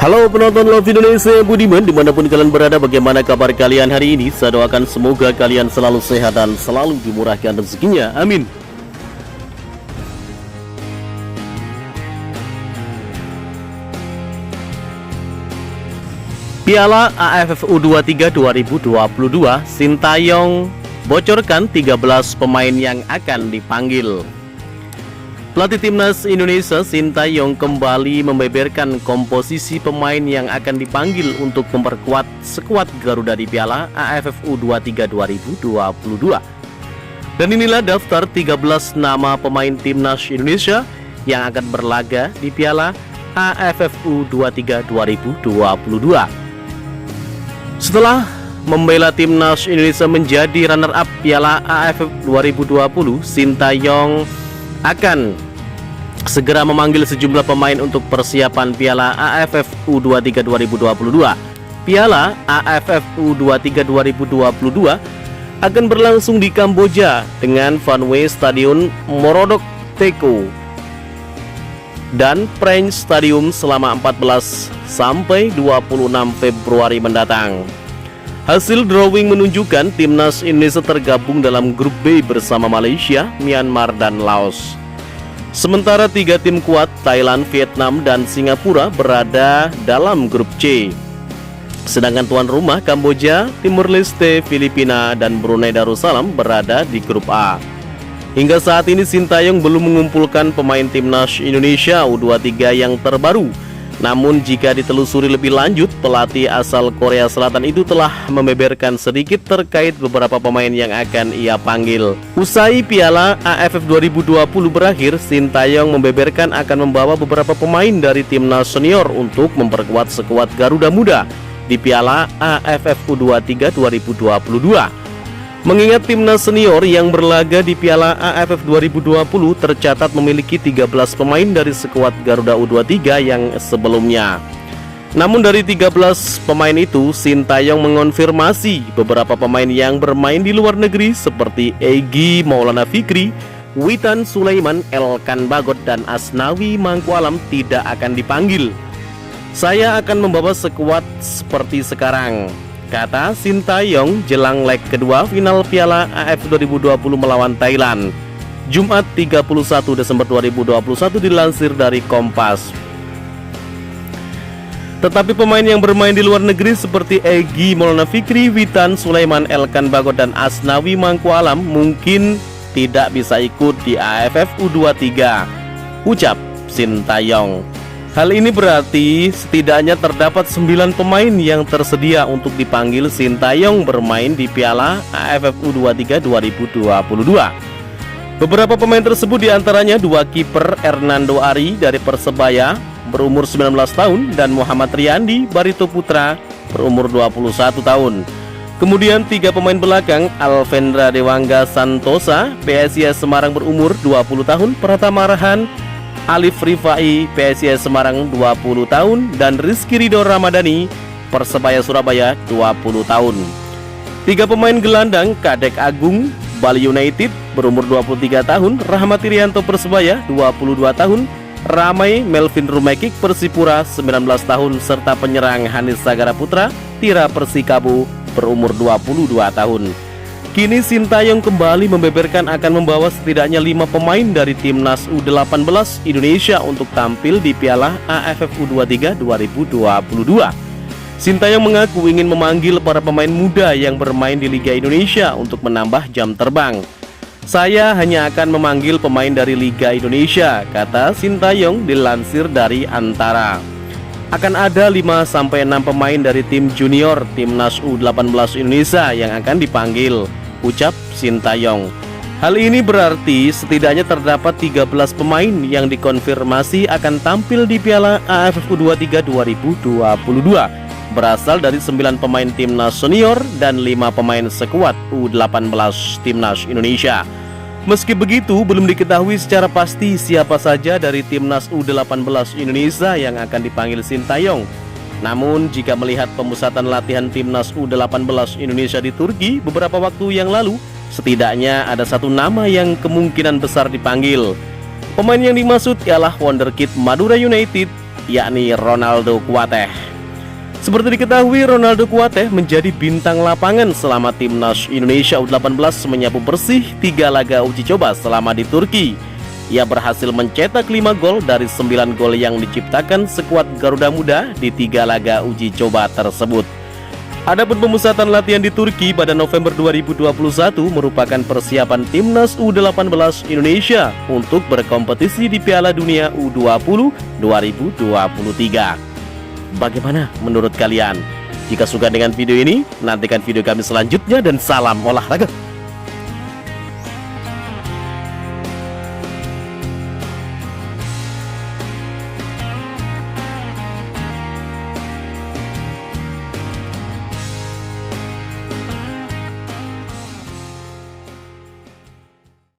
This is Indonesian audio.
Halo penonton Love Indonesia Budiman, dimanapun kalian berada, bagaimana kabar kalian hari ini? Saya doakan semoga kalian selalu sehat dan selalu dimurahkan rezekinya, amin. Piala AFF U23 2022, Sintayong bocorkan 13 pemain yang akan dipanggil. Pelatih Timnas Indonesia Sintayong kembali membeberkan komposisi pemain yang akan dipanggil untuk memperkuat skuad Garuda di Piala AFF U23 2022. Dan inilah daftar 13 nama pemain Timnas Indonesia yang akan berlaga di Piala AFF U23 2022. Setelah membela Timnas Indonesia menjadi runner-up Piala AFF 2020, Sintayong akan segera memanggil sejumlah pemain untuk persiapan Piala AFF U23 2022. Piala AFF U23 2022 akan berlangsung di Kamboja dengan Vanway Stadion Morodok Teko dan Prenj Stadium selama 14 sampai 26 Februari mendatang. Hasil drawing menunjukkan Timnas Indonesia tergabung dalam grup B bersama Malaysia, Myanmar, dan Laos. Sementara 3 tim kuat Thailand, Vietnam, dan Singapura berada dalam grup C. Sedangkan tuan rumah Kamboja, Timur Leste, Filipina, dan Brunei Darussalam berada di grup A. Hingga saat ini Sintayong belum mengumpulkan pemain Timnas Indonesia U23 yang terbaru. Namun jika ditelusuri lebih lanjut, pelatih asal Korea Selatan itu telah membeberkan sedikit terkait beberapa pemain yang akan ia panggil. Usai Piala AFF 2020 berakhir, Sintayong membeberkan akan membawa beberapa pemain dari timnas senior untuk memperkuat skuad Garuda Muda di Piala AFF U23 2022. Mengingat timnas senior yang berlaga di Piala AFF 2020 tercatat memiliki 13 pemain dari skuad Garuda U23 yang sebelumnya. Namun dari 13 pemain itu, Sintayong mengonfirmasi beberapa pemain yang bermain di luar negeri seperti Egy Maulana Fikri, Witan Sulaiman, Elkan Bagot, dan Asnawi Mangkualam tidak akan dipanggil. Saya akan membawa skuad seperti sekarang, kata Sintayong jelang leg kedua final Piala AFF 2020 melawan Thailand, Jumat 31 Desember 2021 dilansir dari Kompas. Tetapi pemain yang bermain di luar negeri seperti Egy Maulana Fikri, Witan Sulaiman, Elkan Bagot, dan Asnawi Mangkualam mungkin tidak bisa ikut di AFF U23, ucap Sintayong. Hal ini berarti setidaknya terdapat 9 pemain yang tersedia untuk dipanggil Sintayong bermain di Piala AFF U23 2022. Beberapa pemain tersebut diantaranya 2 kiper Hernando Ari dari Persebaya berumur 19 tahun dan Muhammad Riyandi Barito Putra berumur 21 tahun. Kemudian 3 pemain belakang Alvendra Dewangga Santosa PSIS Semarang berumur 20 tahun, Pratama Arhan Alif Rifai PSIS Semarang 20 tahun, dan Rizky Ridho Ramadhani Persebaya Surabaya 20 tahun. 3 pemain gelandang Kadek Agung Bali United berumur 23 tahun, Rahmat Irianto Persebaya 22 tahun, Ramai Melvin Rumekik Persipura 19 tahun, serta penyerang Hanis Sagara Putra Tira Persikabo berumur 22 tahun. Kini Sintayong kembali membeberkan akan membawa setidaknya 5 pemain dari Timnas U18 Indonesia untuk tampil di Piala AFF U23 2022. Sintayong mengaku ingin memanggil para pemain muda yang bermain di Liga Indonesia untuk menambah jam terbang. Saya hanya akan memanggil pemain dari Liga Indonesia, kata Sintayong dilansir dari Antara. Akan ada 5-6 pemain dari tim junior Timnas U18 Indonesia yang akan dipanggil, ucap Sintayong. Hal ini berarti setidaknya terdapat 13 pemain yang dikonfirmasi akan tampil di Piala AFF U23 2022, berasal dari 9 pemain timnas senior dan 5 pemain skuad U18 Timnas Indonesia. Meski begitu, belum diketahui secara pasti siapa saja dari Timnas U18 Indonesia yang akan dipanggil Sintayong. Namun jika melihat pemusatan latihan Timnas U18 Indonesia di Turki beberapa waktu yang lalu, setidaknya ada 1 nama yang kemungkinan besar dipanggil. Pemain yang dimaksud ialah wonderkid Madura United, yakni Ronaldo Kuateh. Seperti diketahui, Ronaldo Kuateh menjadi bintang lapangan selama timnas Indonesia U18 menyapu bersih 3 laga uji coba selama di Turki. Ia berhasil mencetak 5 gol dari 9 gol yang diciptakan skuad Garuda Muda di 3 laga uji coba tersebut. Adapun pemusatan latihan di Turki pada November 2021 merupakan persiapan timnas U18 Indonesia untuk berkompetisi di Piala Dunia U20 2023. Bagaimana menurut kalian? Jika suka dengan video ini, nantikan video kami selanjutnya dan salam olahraga.